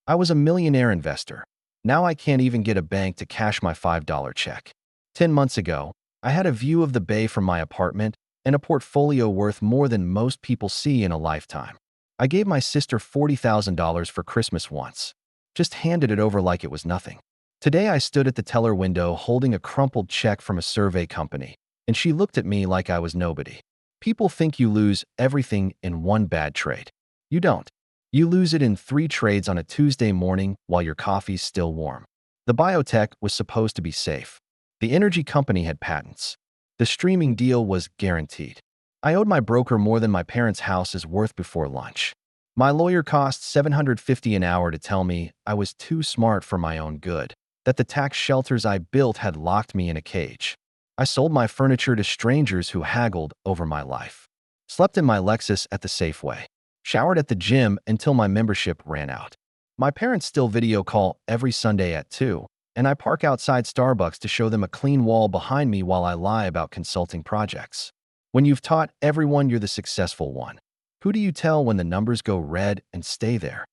I was a millionaire investor. Now I can't even get a bank to cash my $5 check. 10 months ago, I had a view of the bay from my apartment and a portfolio worth more than most people see in a lifetime. I gave my sister $40,000 for Christmas once. Just handed it over like it was nothing. Today I stood at the teller window holding a crumpled check from a survey company, and she looked at me like I was nobody. People think you lose everything in one bad trade. You don't. You lose it in 3 trades on a Tuesday morning while your coffee's still warm. The biotech was supposed to be safe. The energy company had patents. The streaming deal was guaranteed. I owed my broker more than my parents' house is worth before lunch. My lawyer cost $750 an hour to tell me I was too smart for my own good, that the tax shelters I built had locked me in a cage. I sold my furniture to strangers who haggled over my life. Slept in my Lexus at the Safeway. Showered at the gym until my membership ran out. My parents still video call every Sunday at 2, and I park outside Starbucks to show them a clean wall behind me while I lie about consulting projects. When you've taught everyone you're the successful one, who do you tell when the numbers go red and stay there?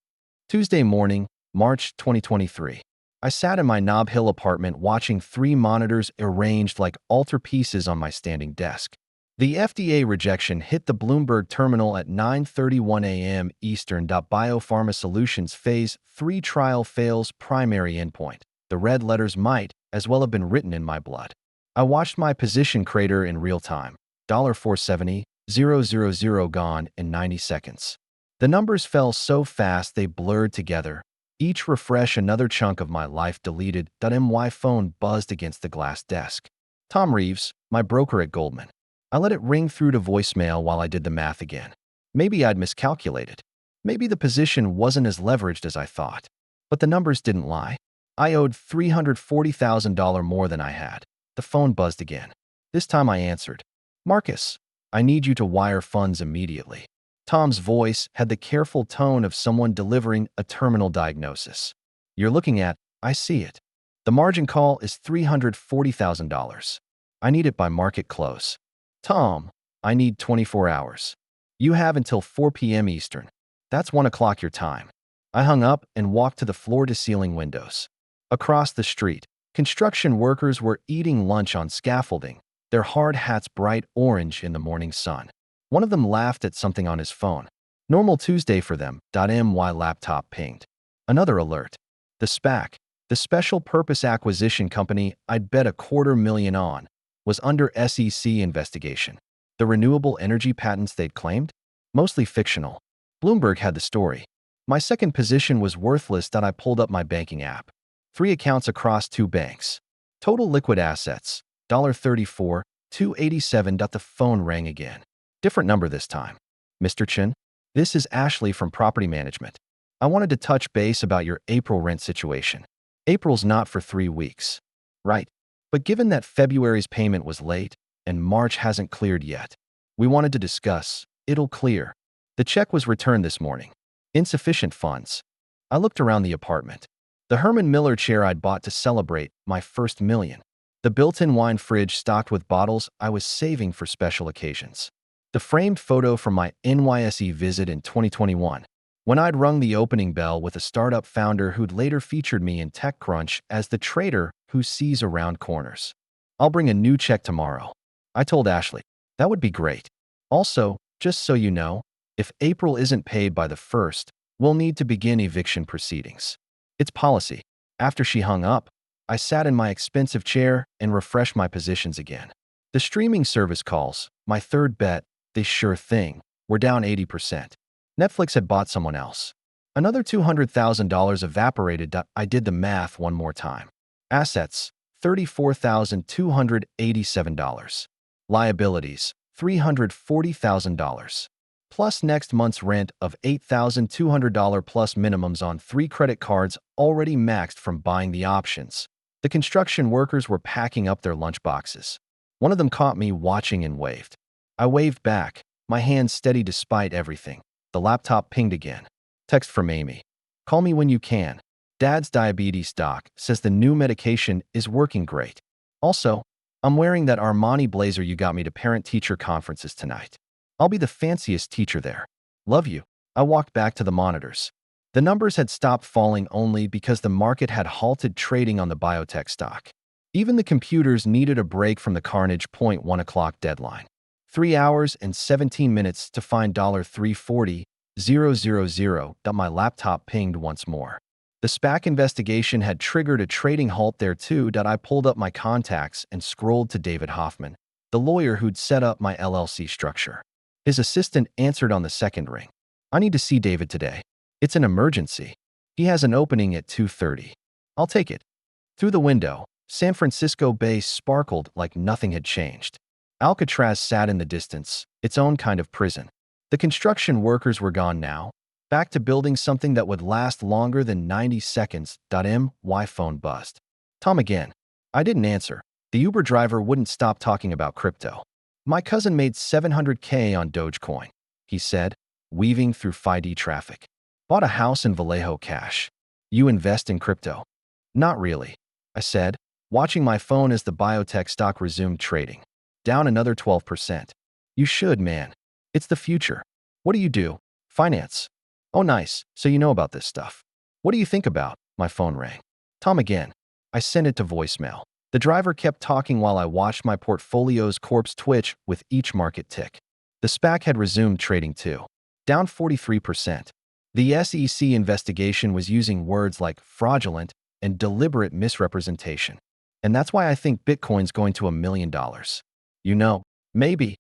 Tuesday morning, March 2023. I sat in my Nob Hill apartment watching 3 monitors arranged like altarpieces on my standing desk. The FDA rejection hit the Bloomberg terminal at 9:31 a.m. Eastern. Biopharma Solutions Phase 3 trial fails primary endpoint. The red letters might as well have been written in my blood. I watched my position crater in real time. $470,000 gone in 90 seconds. The numbers fell so fast they blurred together. Each refresh, another chunk of my life deleted. My phone buzzed against the glass desk. Tom Reeves, my broker at Goldman. I let it ring through to voicemail while I did the math again. Maybe I'd miscalculated. Maybe the position wasn't as leveraged as I thought. But the numbers didn't lie. I owed $340,000 more than I had. The phone buzzed again. This time I answered. Marcus, I need you to wire funds immediately. Tom's voice had the careful tone of someone delivering a terminal diagnosis. You're looking at, I see it. The margin call is $340,000. I need it by market close. Tom, I need 24 hours. You have until 4 p.m. Eastern. That's 1 o'clock your time. I hung up and walked to the floor-to-ceiling windows. Across the street, construction workers were eating lunch on scaffolding, their hard hats bright orange in the morning sun. One of them laughed at something on his phone. Normal Tuesday for them. My laptop pinged. Another alert. The SPAC, the Special Purpose Acquisition Company I'd bet $250,000 on, was under SEC investigation. The renewable energy patents they'd claimed? Mostly fictional. Bloomberg had the story. My second position was worthless. I pulled up my banking app. 3 accounts across 2 banks. Total liquid assets, $34,287. The phone rang again. Different number this time. Mr. Chin, this is Ashley from Property Management. I wanted to touch base about your April rent situation. April's not for 3 weeks. Right. But given that February's payment was late and March hasn't cleared yet, we wanted to discuss. It'll clear. The check was returned this morning. Insufficient funds. I looked around the apartment. The Herman Miller chair I'd bought to celebrate my first million. The built-in wine fridge stocked with bottles I was saving for special occasions. The framed photo from my NYSE visit in 2021, when I'd rung the opening bell with a startup founder who'd later featured me in TechCrunch as the trader who sees around corners. I'll bring a new check tomorrow. I told Ashley. That would be great. Also, just so you know, if April isn't paid by the 1st, we'll need to begin eviction proceedings. It's policy. After she hung up, I sat in my expensive chair and refreshed my positions again. The streaming service calls, my third bet, this sure thing, were down 80%. Netflix had bought someone else. Another $200,000 evaporated. I did the math one more time. Assets, $34,287. Liabilities, $340,000. Plus next month's rent of $8,200 plus minimums on 3 credit cards already maxed from buying the options. The construction workers were packing up their lunchboxes. One of them caught me watching and waved. I waved back, my hands steady despite everything. The laptop pinged again. Text from Amy. Call me when you can. Dad's diabetes doc says the new medication is working great. Also, I'm wearing that Armani blazer you got me to parent-teacher conferences tonight. I'll be the fanciest teacher there. Love you. I walked back to the monitors. The numbers had stopped falling only because the market had halted trading on the biotech stock. Even the computers needed a break from the carnage. 1 o'clock deadline. 3 hours and 17 minutes to find $340,000. My laptop pinged once more. The SPAC investigation had triggered a trading halt there too. I pulled up my contacts and scrolled to David Hoffman, the lawyer who'd set up my LLC structure. His assistant answered on the second ring. I need to see David today. It's an emergency. He has an opening at 2:30. I'll take it. Through the window, San Francisco Bay sparkled like nothing had changed. Alcatraz sat in the distance, its own kind of prison. The construction workers were gone now, back to building something that would last longer than 90 seconds. My phone buzzed. Tom again. I didn't answer. The Uber driver wouldn't stop talking about crypto. My cousin made $700K on Dogecoin, he said, weaving through FID traffic. Bought a house in Vallejo cash. You invest in crypto? Not really, I said, watching my phone as the biotech stock resumed trading. Down another 12%. You should, man. It's the future. What do you do? Finance. Oh, nice. So you know about this stuff. What do you think about? My phone rang. Tom again. I sent it to voicemail. The driver kept talking while I watched my portfolio's corpse twitch with each market tick. The SPAC had resumed trading too. Down 43%. The SEC investigation was using words like fraudulent and deliberate misrepresentation. And that's why I think Bitcoin's going to $1 million. You know, maybe.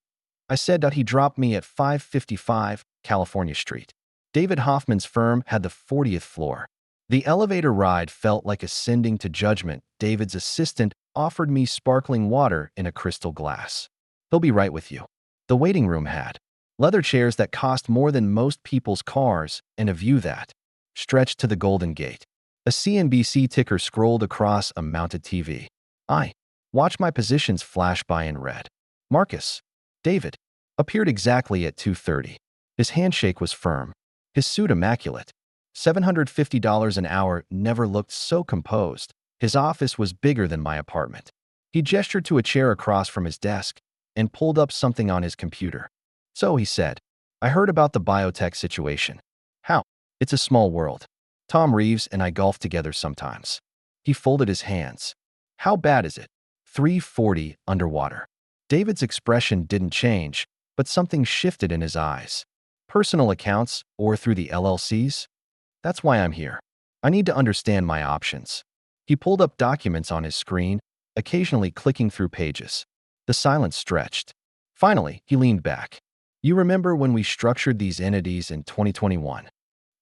I said that he dropped me at 555 California Street. David Hoffman's firm had the 40th floor. The elevator ride felt like ascending to judgment. David's assistant offered me sparkling water in a crystal glass. He'll be right with you. The waiting room had leather chairs that cost more than most people's cars and a view that stretched to the Golden Gate. A CNBC ticker scrolled across a mounted TV. I watched my positions flash by in red. Marcus. David appeared exactly at 2:30. His handshake was firm. His suit immaculate. $750 an hour never looked so composed. His office was bigger than my apartment. He gestured to a chair across from his desk and pulled up something on his computer. So, he said, I heard about the biotech situation. How? It's a small world. Tom Reeves and I golf together sometimes. He folded his hands. How bad is it? 340 underwater. David's expression didn't change, but something shifted in his eyes. Personal accounts or through the LLCs? That's why I'm here. I need to understand my options. He pulled up documents on his screen, occasionally clicking through pages. The silence stretched. Finally, he leaned back. You remember when we structured these entities in 2021?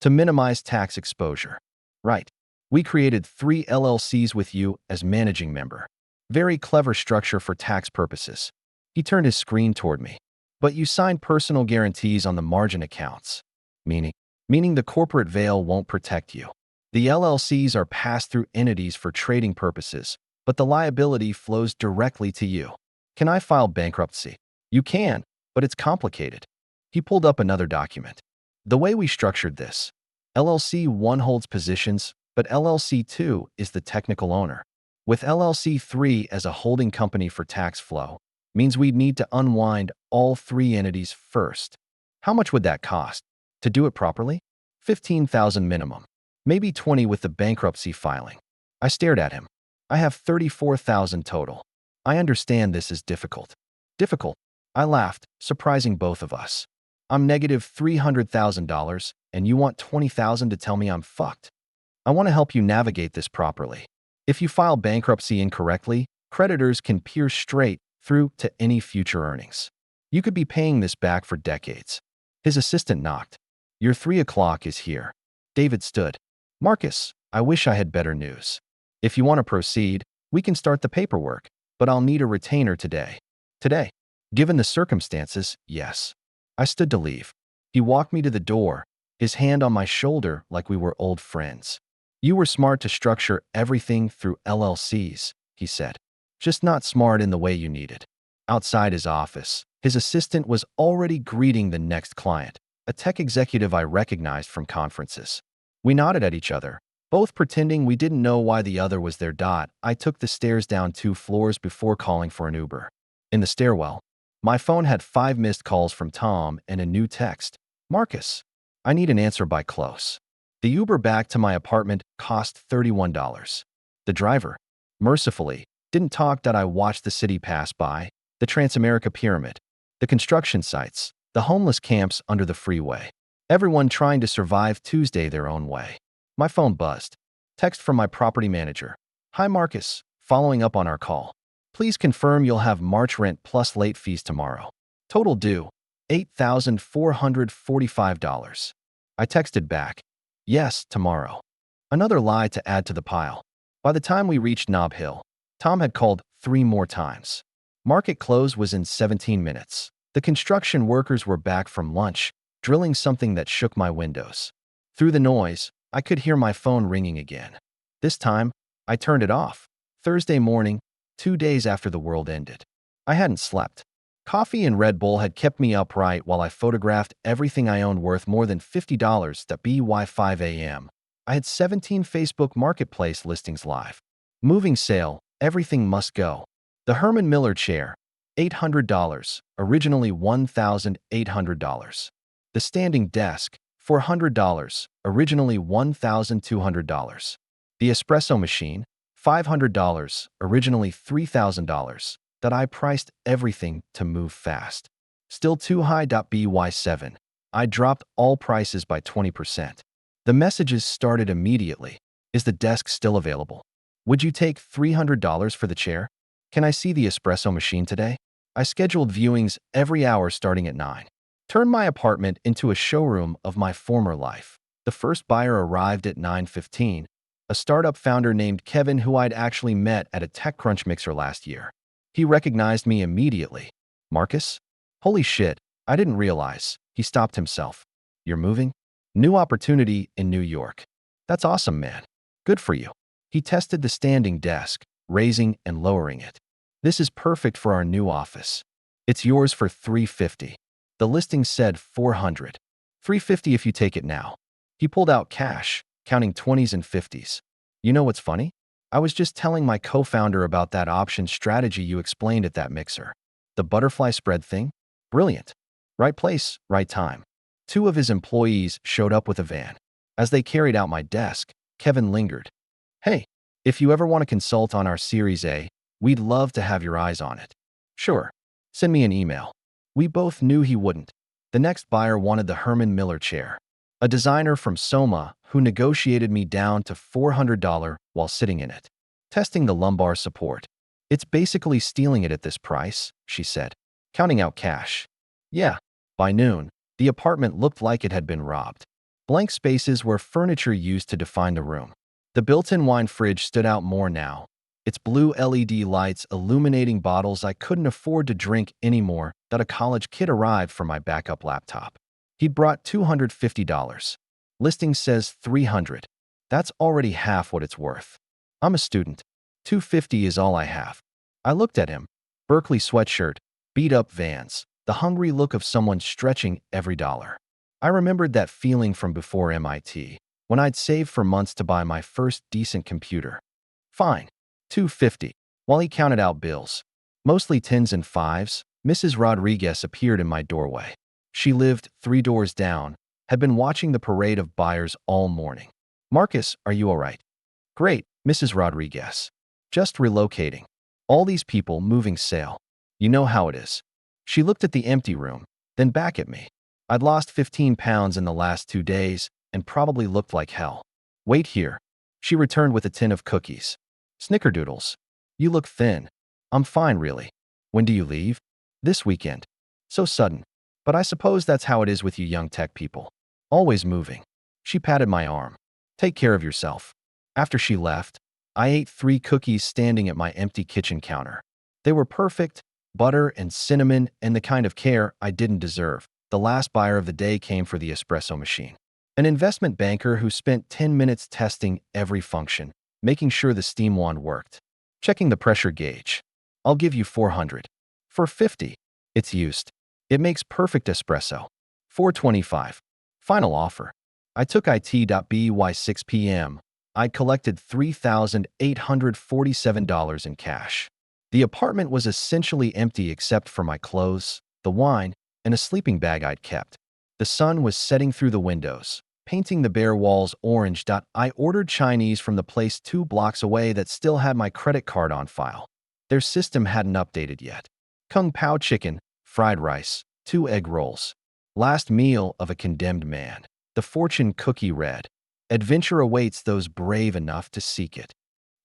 To minimize tax exposure. Right. We created 3 LLCs with you as managing member. Very clever structure for tax purposes. He turned his screen toward me. But you signed personal guarantees on the margin accounts. Meaning the corporate veil won't protect you. The LLCs are pass-through entities for trading purposes, but the liability flows directly to you. Can I file bankruptcy? You can, but it's complicated. He pulled up another document. The way we structured this, LLC 1 holds positions, but LLC 2 is the technical owner. With LLC 3 as a holding company for tax flow, means we'd need to unwind all 3 entities first. How much would that cost? To do it properly? $15,000 minimum. Maybe $20,000 with the bankruptcy filing. I stared at him. I have $34,000 total. I understand this is difficult. Difficult? I laughed, surprising both of us. I'm negative $300,000, and you want $20,000 to tell me I'm fucked. I want to help you navigate this properly. If you file bankruptcy incorrectly, creditors can pierce straight through to any future earnings. You could be paying this back for decades. His assistant knocked. Your 3 o'clock is here. David stood. Marcus, I wish I had better news. If you want to proceed, we can start the paperwork, but I'll need a retainer today. Today? Given the circumstances, yes. I stood to leave. He walked me to the door, his hand on my shoulder like we were old friends. You were smart to structure everything through LLCs, he said. Just not smart in the way you needed. Outside his office, his assistant was already greeting the next client, a tech executive I recognized from conferences. We nodded at each other, both pretending we didn't know why the other was there. I took the stairs down 2 floors before calling for an Uber. In the stairwell, my phone had 5 missed calls from Tom and a new text. Marcus, I need an answer by close. The Uber back to my apartment cost $31. The driver, mercifully, didn't talk that I watched the city pass by, the Transamerica Pyramid, the construction sites, the homeless camps under the freeway. Everyone trying to survive Tuesday their own way. My phone buzzed. Text from my property manager. Hi Marcus, following up on our call. Please confirm you'll have March rent plus late fees tomorrow. Total due, $8,445. I texted back, yes, tomorrow. Another lie to add to the pile. By the time we reached Nob Hill, Tom had called 3 more times. Market close was in 17 minutes. The construction workers were back from lunch, drilling something that shook my windows. Through the noise, I could hear my phone ringing again. This time, I turned it off. Thursday morning, 2 days after the world ended. I hadn't slept. Coffee and Red Bull had kept me upright while I photographed everything I owned worth more than $50 by 5 a.m. I had 17 Facebook Marketplace listings live. Moving sale, everything must go. The Herman Miller chair, $800, originally $1,800. The standing desk, $400, originally $1,200. The espresso machine, $500, originally $3,000, that I priced everything to move fast. Still too high. By 7, I dropped all prices by 20%. The messages started immediately. Is the desk still available? Would you take $300 for the chair? Can I see the espresso machine today? I scheduled viewings every hour starting at 9. Turned my apartment into a showroom of my former life. The first buyer arrived at 9:15, a startup founder named Kevin who I'd actually met at a TechCrunch mixer last year. He recognized me immediately. Marcus? Holy shit, I didn't realize. He stopped himself. You're moving? New opportunity in New York. That's awesome, man. Good for you. He tested the standing desk, raising and lowering it. This is perfect for our new office. It's yours for $350. The listing said $400. $350 if you take it now. He pulled out cash, counting 20s and 50s. You know what's funny? I was just telling my co-founder about that option strategy you explained at that mixer. The butterfly spread thing? Brilliant. Right place, right time. 2 of his employees showed up with a van. As they carried out my desk, Kevin lingered. Hey, if you ever want to consult on our Series A, we'd love to have your eyes on it. Sure. Send me an email. We both knew he wouldn't. The next buyer wanted the Herman Miller chair. A designer from Soma who negotiated me down to $400 while sitting in it. Testing the lumbar support. It's basically stealing it at this price, she said, counting out cash. Yeah. By noon, the apartment looked like it had been robbed. Blank spaces were furniture used to define the room. The built-in wine fridge stood out more now, its blue LED lights illuminating bottles I couldn't afford to drink anymore. That a college kid arrived for my backup laptop. He'd brought $250. Listing says $300. That's already half what it's worth. I'm a student. $250 is all I have. I looked at him. Berkeley sweatshirt, beat-up Vans, the hungry look of someone stretching every dollar. I remembered that feeling from before MIT, when I'd saved for months to buy my first decent computer. Fine. $250. While he counted out bills, mostly 10s and 5s, Mrs. Rodriguez appeared in my doorway. She lived 3 doors down, had been watching the parade of buyers all morning. Marcus, are you all right? Great, Mrs. Rodriguez. Just relocating. All these people moving sale. You know how it is. She looked at the empty room, then back at me. I'd lost 15 pounds in the last 2 days and probably looked like hell. Wait here. She returned with a tin of cookies. Snickerdoodles. You look thin. I'm fine, really. When do you leave? This weekend. So sudden. But I suppose that's how it is with you young tech people. Always moving. She patted my arm. Take care of yourself. After she left, I ate 3 cookies standing at my empty kitchen counter. They were perfect, butter and cinnamon and the kind of care I didn't deserve. The last buyer of the day came for the espresso machine. An investment banker who spent 10 minutes testing every function, making sure the steam wand worked. Checking the pressure gauge. I'll give you $400. For $50. It's used. It makes perfect espresso. $425. Final offer. I took tThe 6 p.m. I collected $3,847 in cash. The apartment was essentially empty except for my clothes, the wine, and a sleeping bag I'd kept. The sun was setting through the windows. painting the bare walls orange. I ordered Chinese from the place 2 blocks away that still had my credit card on file. Their system hadn't updated yet. Kung Pao chicken, fried rice, 2 egg rolls. Last meal of a condemned man. The fortune cookie read. Adventure awaits those brave enough to seek it.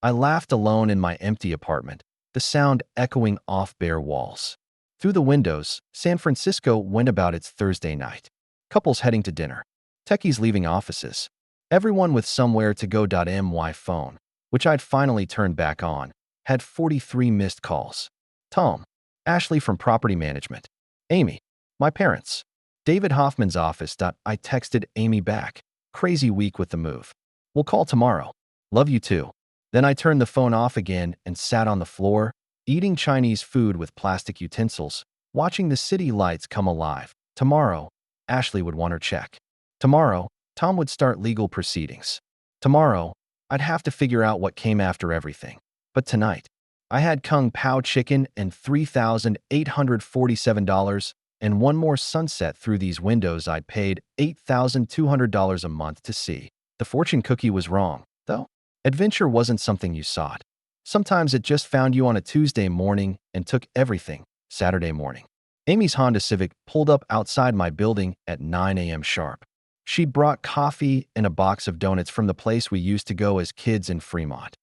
I laughed alone in my empty apartment, the sound echoing off bare walls. Through the windows, San Francisco went about its Thursday night. Couples heading to dinner. Techies leaving offices. Everyone with somewhere to go. My phone, which I'd finally turned back on, had 43 missed calls. Tom. Ashley from property management. Amy. My parents. David Hoffman's office. I texted Amy back. Crazy week with the move. We'll call tomorrow. Love you too. Then I turned the phone off again and sat on the floor, eating Chinese food with plastic utensils, watching the city lights come alive. Tomorrow, Ashley would want her check. Tomorrow, Tom would start legal proceedings. Tomorrow, I'd have to figure out what came after everything. But tonight, I had Kung Pao chicken and $3,847 and one more sunset through these windows I'd paid $8,200 a month to see. The fortune cookie was wrong, though. Adventure wasn't something you sought. Sometimes it just found you on a Tuesday morning and took everything. Saturday morning. Amy's Honda Civic pulled up outside my building at 9 a.m. sharp. She'd brought coffee and a box of donuts from the place we used to go as kids in Fremont.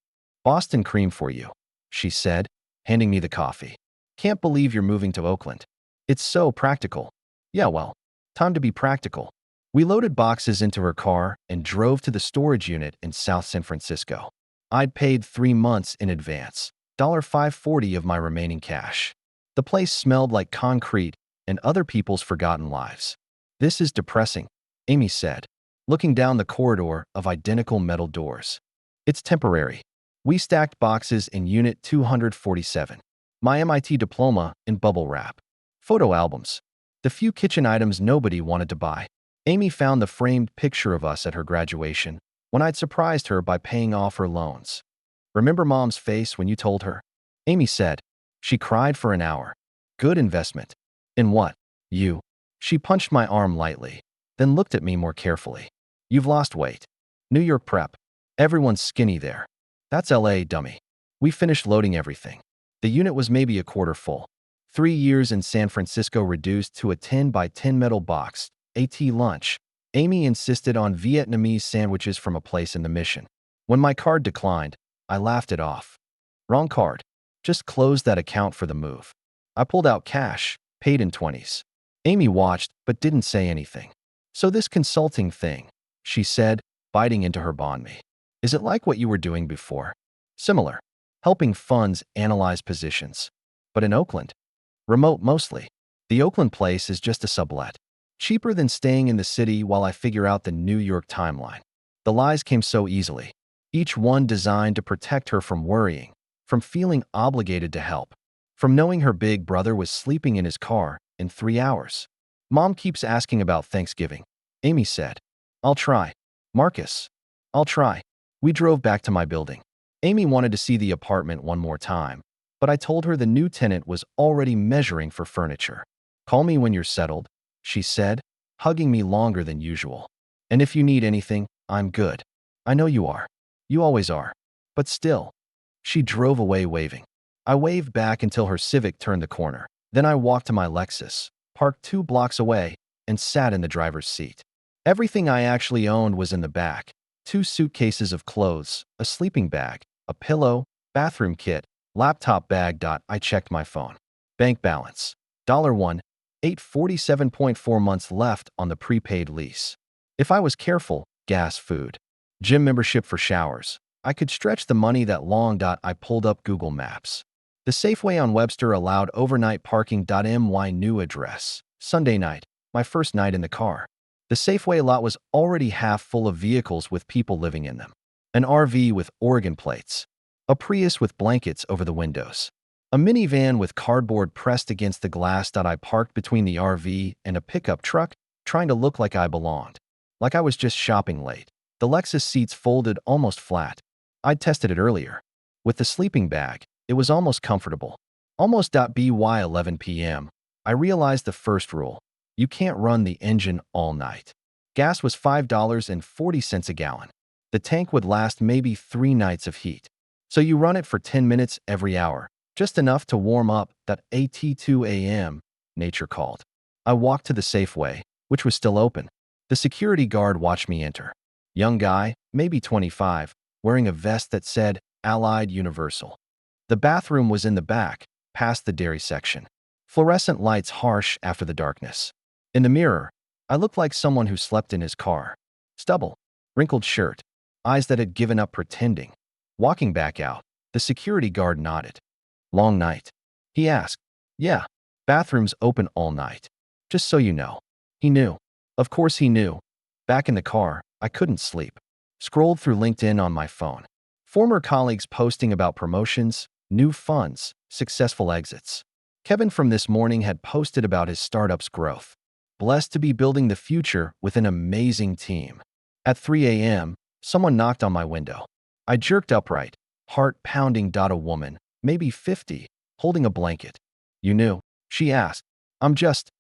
Boston cream for you, she said, handing me the coffee. Can't believe you're moving to Oakland. It's so practical. Yeah, well, time to be practical. We loaded boxes into her car and drove to the storage unit in South San Francisco. I'd paid 3 months in advance, $540 of my remaining cash. The place smelled like concrete and other people's forgotten lives. This is depressing, Amy said, looking down the corridor of identical metal doors. It's temporary. We stacked boxes in Unit 247. My MIT diploma in bubble wrap. Photo albums. The few kitchen items nobody wanted to buy. Amy found the framed picture of us at her graduation when I'd surprised her by paying off her loans. Remember Mom's face when you told her? Amy said. She cried for an hour. Good investment. In what? You. She punched my arm lightly, then looked at me more carefully. You've lost weight. New York prep. Everyone's skinny there. That's LA, dummy. We finished loading everything. The unit was maybe a quarter full. 3 years in San Francisco reduced to a 10 by 10 metal box. AT lunch. Amy insisted on Vietnamese sandwiches from a place in the Mission. When my card declined, I laughed it off. Wrong card. Just closed that account for the move. I pulled out cash, paid in 20s. Amy watched, but didn't say anything. So this consulting thing, she said, biting into her banh mi. Is it like what you were doing before? Similar. Helping funds analyze positions. But in Oakland? Remote mostly. The Oakland place is just a sublet. Cheaper than staying in the city while I figure out the New York timeline. The lies came so easily, each one designed to protect her from worrying, from feeling obligated to help, from knowing her big brother was sleeping in his car in 3 hours. Mom keeps asking about Thanksgiving. Amy said, I'll try. Marcus, I'll try. We drove back to my building. Amy wanted to see the apartment one more time, but I told her the new tenant was already measuring for furniture. Call me when you're settled, she said, hugging me longer than usual. And if you need anything, I'm good. I know you are. You always are. But still. She drove away waving. I waved back until her Civic turned the corner. Then I walked to my Lexus, parked 2 blocks away, and sat in the driver's seat. Everything I actually owned was in the back. 2 suitcases of clothes, a sleeping bag, a pillow, bathroom kit, laptop bag. I checked my phone. Bank balance. $1. 847.4 months left on the prepaid lease. If I was careful, gas, food, gym membership for showers, I could stretch the money that long. I pulled up Google Maps. The Safeway on Webster allowed overnight parking. My new address. Sunday night, my first night in the car. The Safeway lot was already half full of vehicles with people living in them. An RV with Oregon plates. A Prius with blankets over the windows. A minivan with cardboard pressed against the glass. I parked between the RV and a pickup truck, trying to look like I belonged. Like I was just shopping late. The Lexus seats folded almost flat. I'd tested it earlier. With the sleeping bag, it was almost comfortable. Almost. By 11 p.m., I realized the first rule. You can't run the engine all night. Gas was $5.40 a gallon. The tank would last maybe 3 nights of heat. So you run it for 10 minutes every hour, just enough to warm up that at 2 a.m., nature called. I walked to the Safeway, which was still open. The security guard watched me enter. Young guy, maybe 25, wearing a vest that said Allied Universal. The bathroom was in the back, past the dairy section. Fluorescent lights harsh after the darkness. In the mirror, I looked like someone who slept in his car. Stubble, wrinkled shirt, eyes that had given up pretending. Walking back out, the security guard nodded. Long night? He asked. Yeah, bathrooms open all night. Just so you know. He knew. Of course he knew. Back in the car, I couldn't sleep. Scrolled through LinkedIn on my phone. Former colleagues posting about promotions, new funds, successful exits. Kevin from this morning had posted about his startup's growth. Blessed to be building the future with an amazing team. At 3 a.m., someone knocked on my window. I jerked upright, heart pounding. A woman, maybe 50, holding a blanket. You knew? She asked.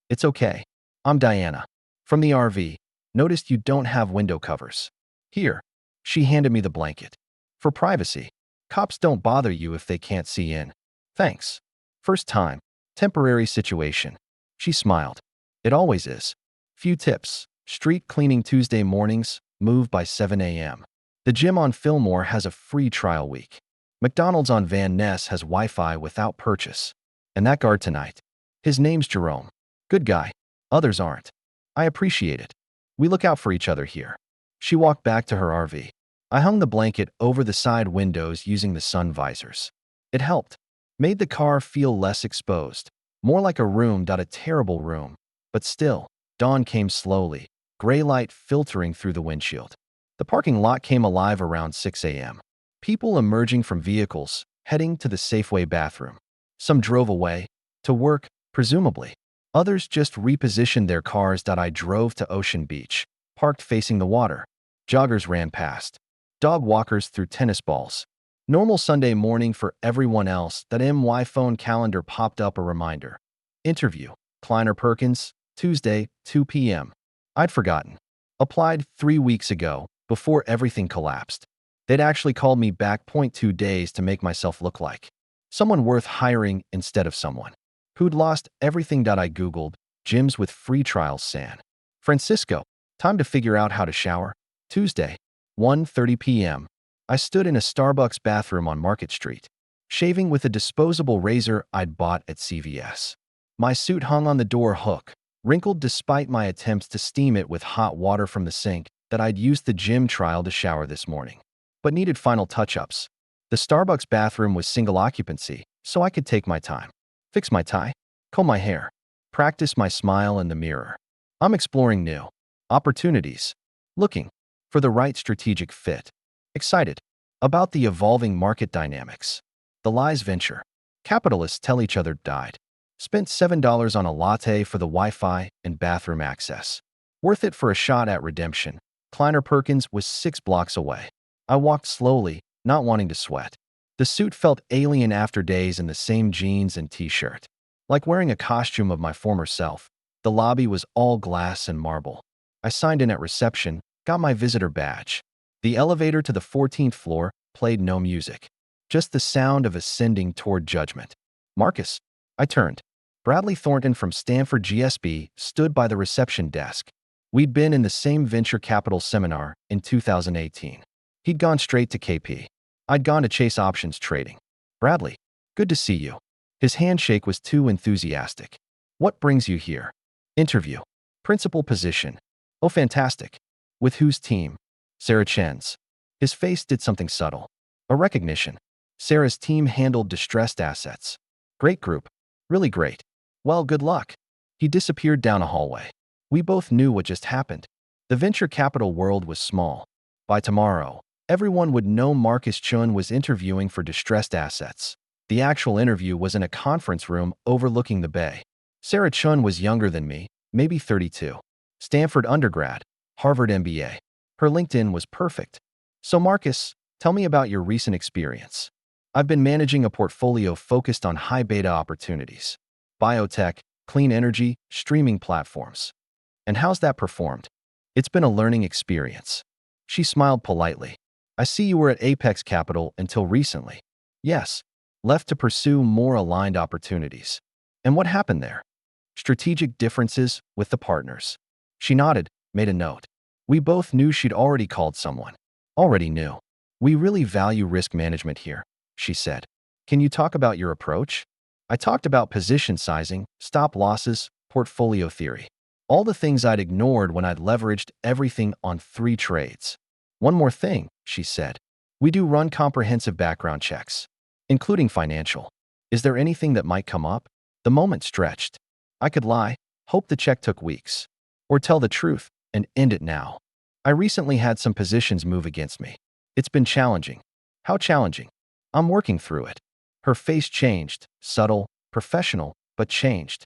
It's okay. I'm Diana. From the RV. Noticed you don't have window covers. Here. She handed me the blanket. For privacy. Cops don't bother you if they can't see in. Thanks. First time. Temporary situation. She smiled. It always is. Few tips. Street cleaning Tuesday mornings, move by 7 a.m. The gym on Fillmore has a free trial week. McDonald's on Van Ness has Wi-Fi without purchase. And that guard tonight. His name's Jerome. Good guy. Others aren't. I appreciate it. We look out for each other here. She walked back to her RV. I hung the blanket over the side windows using the sun visors. It helped. Made the car feel less exposed. More like a room. A terrible room. But still, dawn came slowly, gray light filtering through the windshield. The parking lot came alive around 6 a.m. People emerging from vehicles, heading to the Safeway bathroom. Some drove away, to work, presumably. Others just repositioned their cars. I drove to Ocean Beach, parked facing the water. Joggers ran past. Dog walkers threw tennis balls. Normal Sunday morning for everyone else. My phone calendar popped up a reminder. Interview, Kleiner Perkins, Tuesday, 2 p.m. I'd forgotten. Applied 3 weeks ago, before everything collapsed. They'd actually called me back 2 days to make myself look like someone worth hiring instead of someone who'd lost everything. I Googled, gyms with free trials San Francisco. Time to figure out how to shower. Tuesday, 1:30 p.m. I stood in a Starbucks bathroom on Market Street, shaving with a disposable razor I'd bought at CVS. My suit hung on the door hook, wrinkled despite my attempts to steam it with hot water from the sink that I'd used the gym trial to shower this morning, but needed final touch-ups. The Starbucks bathroom was single occupancy, so I could take my time. Fix my tie, comb my hair, practice my smile in the mirror. I'm exploring new opportunities, looking for the right strategic fit. Excited about the evolving market dynamics. The lies venture capitalists tell each other died. Spent $7 on a latte for the Wi-Fi and bathroom access. Worth it for a shot at redemption. Kleiner Perkins was 6 blocks away. I walked slowly, not wanting to sweat. The suit felt alien after days in the same jeans and t-shirt. Like wearing a costume of my former self. The lobby was all glass and marble. I signed in at reception, got my visitor badge. The elevator to the 14th floor played no music. Just the sound of ascending toward judgment. Marcus. I turned. Bradley Thornton from Stanford GSB stood by the reception desk. We'd been in the same venture capital seminar in 2018. He'd gone straight to KP. I'd gone to Chase Options Trading. Bradley, good to see you. His handshake was too enthusiastic. What brings you here? Interview. Principal position. Oh, fantastic. With whose team? Sarah Chen's. His face did something subtle. A recognition. Sarah's team handled distressed assets. Great group. Really great. Well, good luck. He disappeared down a hallway. We both knew what just happened. The venture capital world was small. By tomorrow, everyone would know Marcus Chun was interviewing for distressed assets. The actual interview was in a conference room overlooking the bay. Sarah Chun was younger than me, maybe 32. Stanford undergrad, Harvard MBA. Her LinkedIn was perfect. So Marcus, tell me about your recent experience. I've been managing a portfolio focused on high beta opportunities. Biotech, clean energy, streaming platforms. And how's that performed? It's been a learning experience. She smiled politely. I see you were at Apex Capital until recently. Yes. Left to pursue more aligned opportunities. And what happened there? Strategic differences with the partners. She nodded, made a note. We both knew she'd already called someone. Already knew. We really value risk management here, she said. Can you talk about your approach? I talked about position sizing, stop losses, portfolio theory. All the things I'd ignored when I'd leveraged everything on 3 trades. One more thing, she said. We do run comprehensive background checks, including financial. Is there anything that might come up? The moment stretched. I could lie, hope the check took weeks, or tell the truth and end it now. I recently had some positions move against me. It's been challenging. How challenging? I'm working through it. Her face changed, subtle, professional, but changed.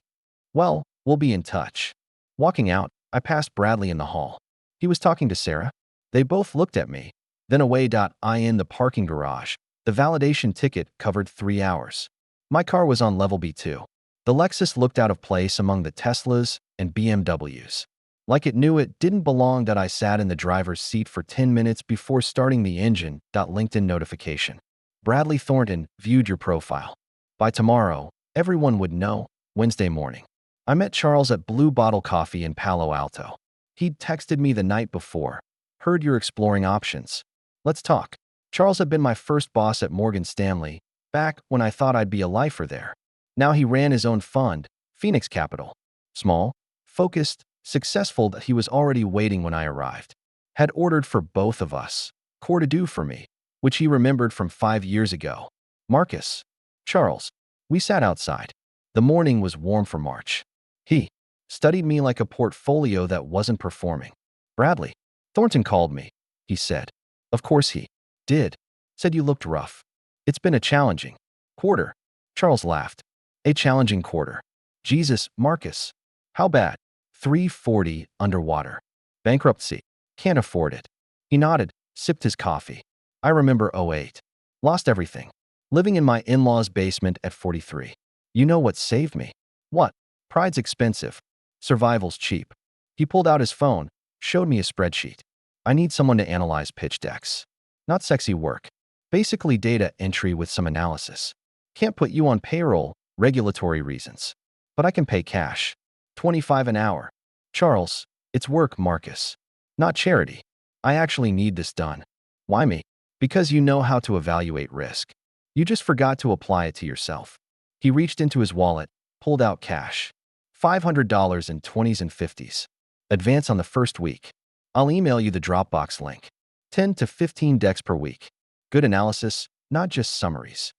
Well, we'll be in touch. Walking out, I passed Bradley in the hall. He was talking to Sarah. They both looked at me, then away. I in the parking garage. The validation ticket covered 3 hours. My car was on level B2. The Lexus looked out of place among the Teslas and BMWs. Like it knew it didn't belong. I sat in the driver's seat for 10 minutes before starting the engine. LinkedIn notification. Bradley Thornton viewed your profile. By tomorrow, everyone would know. Wednesday morning. I met Charles at Blue Bottle Coffee in Palo Alto. He'd texted me the night before. Heard you're exploring options. Let's talk. Charles had been my first boss at Morgan Stanley, back when I thought I'd be a lifer there. Now he ran his own fund, Phoenix Capital. Small, focused, successful. He was already waiting when I arrived. Had ordered for both of us. Core to do for me, which he remembered from 5 years ago. Marcus. Charles. We sat outside. The morning was warm for March. He studied me like a portfolio that wasn't performing. Bradley. Thornton called me, he said. Of course he did. Said you looked rough. It's been a challenging quarter. Charles laughed. A challenging quarter. Jesus, Marcus. How bad? 340 underwater. Bankruptcy. Can't afford it. He nodded, sipped his coffee. I remember '08. Lost everything. Living in my in-laws' basement at 43. You know what saved me? What? Pride's expensive. Survival's cheap. He pulled out his phone, showed me a spreadsheet. I need someone to analyze pitch decks. Not sexy work. Basically data entry with some analysis. Can't put you on payroll, regulatory reasons. But I can pay cash. 25 an hour. Charles, it's work, Marcus. Not charity. I actually need this done. Why me? Because you know how to evaluate risk. You just forgot to apply it to yourself. He reached into his wallet, pulled out cash. $500 in 20s and 50s. Advance on the first week. I'll email you the Dropbox link. 10 to 15 decks per week. Good analysis, not just summaries.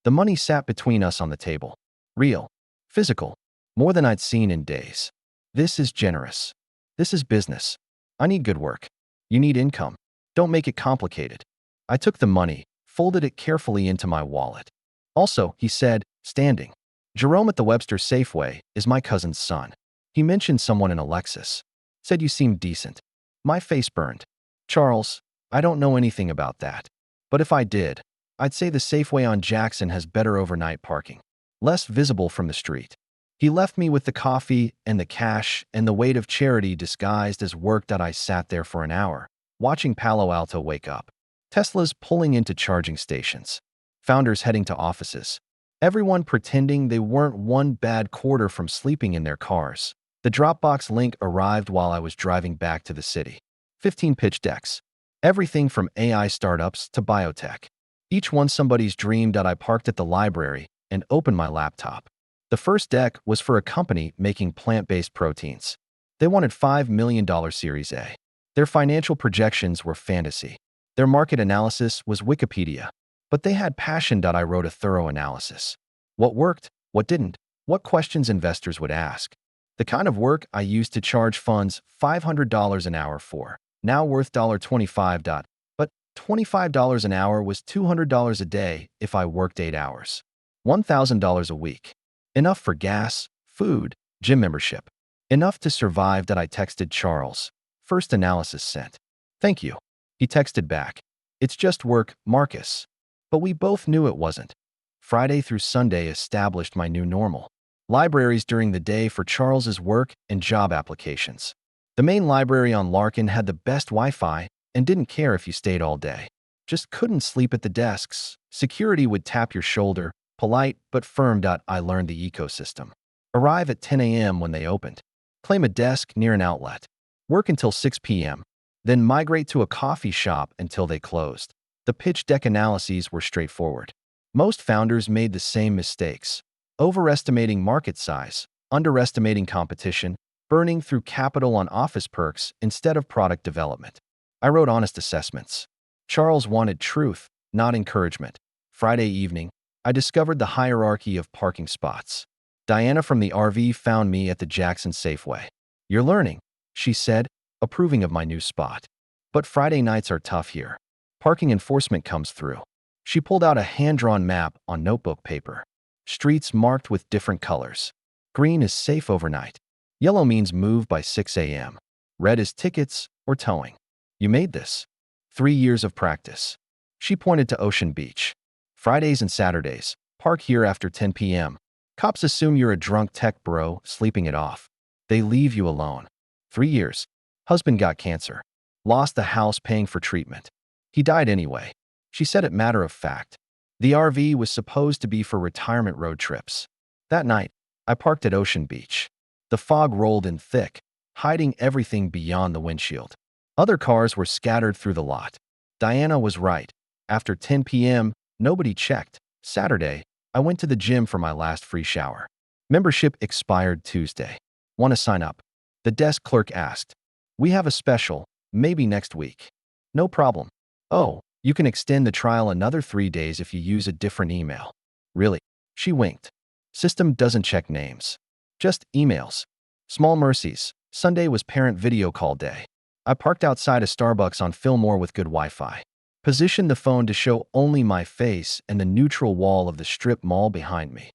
The money sat between us on the table. Real. Physical. More than I'd seen in days. This is generous. This is business. I need good work. You need income. Don't make it complicated. I took the money, folded it carefully into my wallet. Also, he said, standing. Jerome at the Webster Safeway is my cousin's son. He mentioned someone in a Lexus. Said you seemed decent. My face burned. Charles, I don't know anything about that. But if I did, I'd say the Safeway on Jackson has better overnight parking. Less visible from the street. He left me with the coffee and the cash and the weight of charity disguised as work. I sat there for an hour, watching Palo Alto wake up. Teslas pulling into charging stations. Founders heading to offices. Everyone pretending they weren't one bad quarter from sleeping in their cars. The Dropbox link arrived while I was driving back to the city. 15 pitch decks. Everything from AI startups to biotech. Each one somebody's dream. I parked at the library and opened my laptop. The first deck was for a company making plant-based proteins. They wanted $5 million Series A. Their financial projections were fantasy. Their market analysis was Wikipedia. But they had passion. I wrote a thorough analysis. What worked, what didn't, what questions investors would ask. The kind of work I used to charge funds $500 an hour for, now worth $25. But $25 an hour was $200 a day if I worked 8 hours. $1,000 a week. Enough for gas, food, gym membership. Enough to survive. I texted Charles. First analysis sent. Thank you. He texted back. It's just work, Marcus. But we both knew it wasn't. Friday through Sunday established my new normal. Libraries during the day for Charles's work and job applications. The main library on Larkin had the best Wi-Fi and didn't care if you stayed all day. Just couldn't sleep at the desks. Security would tap your shoulder, polite but firm. I learned the ecosystem. Arrive at 10 a.m. when they opened. Claim a desk near an outlet. Work until 6 p.m. Then migrate to a coffee shop until they closed. The pitch deck analyses were straightforward. Most founders made the same mistakes: overestimating market size, underestimating competition, burning through capital on office perks instead of product development. I wrote honest assessments. Charles wanted truth, not encouragement. Friday evening, I discovered the hierarchy of parking spots. Diana from the RV found me at the Jackson Safeway. "You're learning," she said, approving of my new spot. "But Friday nights are tough here. Parking enforcement comes through." She pulled out a hand-drawn map on notebook paper. Streets marked with different colors. Green is safe overnight. Yellow means move by 6 a.m. Red is tickets or towing. "You made this." 3 years of practice. She pointed to Ocean Beach. "Fridays and Saturdays, park here after 10 p.m. Cops assume you're a drunk tech bro sleeping it off. They leave you alone." 3 years. Husband got cancer. Lost the house paying for treatment. He died anyway. She said it matter of fact. The RV was supposed to be for retirement road trips. That night, I parked at Ocean Beach. The fog rolled in thick, hiding everything beyond the windshield. Other cars were scattered through the lot. Diana was right. After 10 p.m., nobody checked. Saturday, I went to the gym for my last free shower. Membership expired Tuesday. "Want to sign up?" The desk clerk asked. "We have a special, maybe next week." "No problem." "Oh, you can extend the trial another 3 days if you use a different email." "Really?" She winked. "System doesn't check names. Just emails." Small mercies. Sunday was parent video call day. I parked outside a Starbucks on Fillmore with good Wi-Fi. Positioned the phone to show only my face and the neutral wall of the strip mall behind me.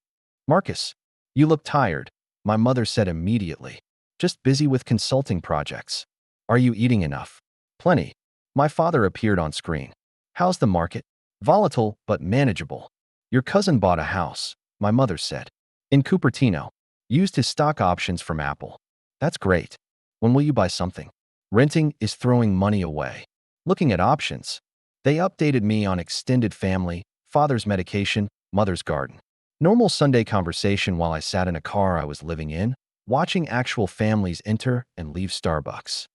"Marcus, you look tired," my mother said immediately. "Just busy with consulting projects." "Are you eating enough?" "Plenty." My father appeared on screen. "How's the market?" "Volatile, but manageable." "Your cousin bought a house," my mother said. "In Cupertino. Used his stock options from Apple." "That's great. When will you buy something?" "Renting is throwing money away." "Looking at options." They updated me on extended family, father's medication, mother's garden. Normal Sunday conversation while I sat in a car I was living in, watching actual families enter and leave Starbucks.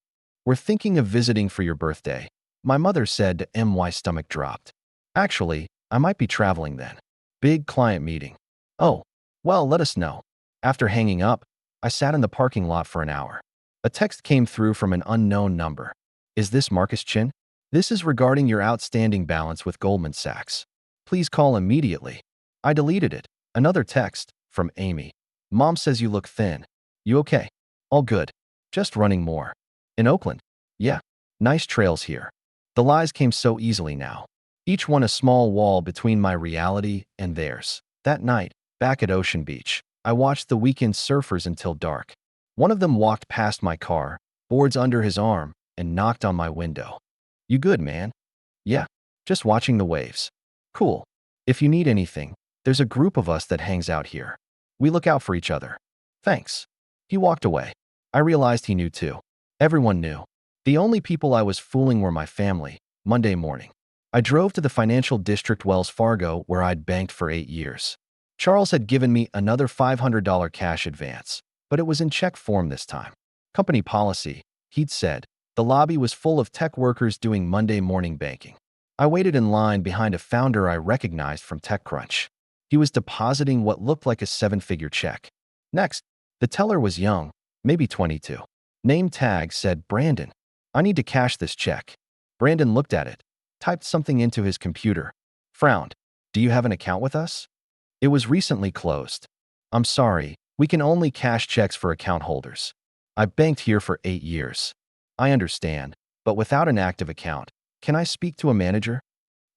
"We're thinking of visiting for your birthday," my mother said to my stomach dropped. "Actually, I might be traveling then. Big client meeting." "Oh, well, let us know." After hanging up, I sat in the parking lot for an hour. A text came through from an unknown number. "Is this Marcus Chin? This is regarding your outstanding balance with Goldman Sachs. Please call immediately." I deleted it. Another text from Amy. "Mom says you look thin. You okay?" "All good. Just running more." "In Oakland?" "Yeah. Nice trails here." The lies came so easily now. Each one a small wall between my reality and theirs. That night, back at Ocean Beach, I watched the weekend surfers until dark. One of them walked past my car, boards under his arm, and knocked on my window. "You good, man?" "Yeah. Just watching the waves." "Cool. If you need anything, there's a group of us that hangs out here. We look out for each other." "Thanks." He walked away. I realized he knew too. Everyone knew. The only people I was fooling were my family. Monday morning, I drove to the financial district Wells Fargo where I'd banked for 8 years. Charles had given me another $500 cash advance, but it was in check form this time. Company policy, he'd said. The lobby was full of tech workers doing Monday morning banking. I waited in line behind a founder I recognized from TechCrunch. He was depositing what looked like a 7-figure check. Next, the teller was young, maybe 22. Name tag said Brandon. "I need to cash this check." Brandon looked at it, typed something into his computer, frowned. "Do you have an account with us?" "It was recently closed." "I'm sorry, we can only cash checks for account holders. I've banked here for 8 years." "I understand, but without an active account, can I speak to a manager?"